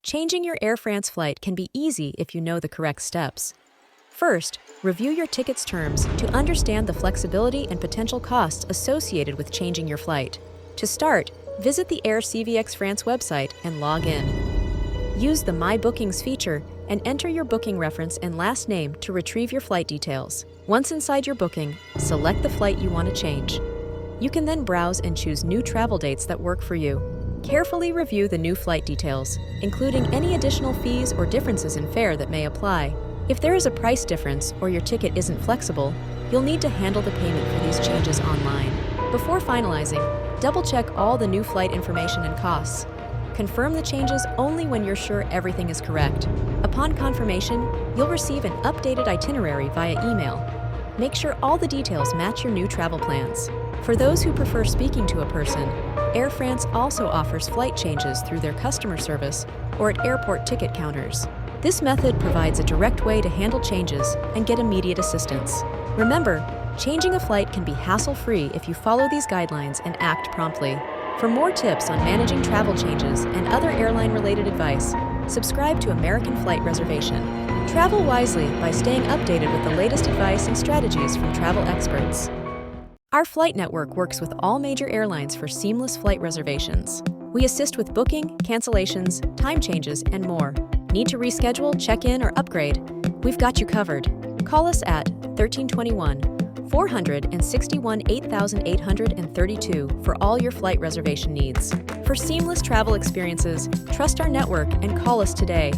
Changing your Air France flight can be easy if you know the correct steps. First, review your ticket's terms to understand the flexibility and potential costs associated with changing your flight. To start, visit the Air CVX France website and log in. Use the My Bookings feature and enter your booking reference and last name to retrieve your flight details. Once inside your booking, select the flight you want to change. You can then browse and choose new travel dates that work for you. Carefully review the new flight details, including any additional fees or differences in fare that may apply. If there is a price difference or your ticket isn't flexible, you'll need to handle the payment for these changes online. Before finalizing, double-check all the new flight information and costs. Confirm the changes only when you're sure everything is correct. Upon confirmation, you'll receive an updated itinerary via email. Make sure all the details match your new travel plans. For those who prefer speaking to a person, Air France also offers flight changes through their customer service or at airport ticket counters. This method provides a direct way to handle changes and get immediate assistance. Remember, changing a flight can be hassle-free if you follow these guidelines and act promptly. For more tips on managing travel changes and other airline-related advice, subscribe to American Flight Reservation. Travel wisely by staying updated with the latest advice and strategies from travel experts. Our flight network works with all major airlines for seamless flight reservations. We assist with booking, cancellations, time changes, and more. Need to reschedule, check-in, or upgrade? We've got you covered. Call us at 1321-461-8832 for all your flight reservation needs. For seamless travel experiences, trust our network and call us today.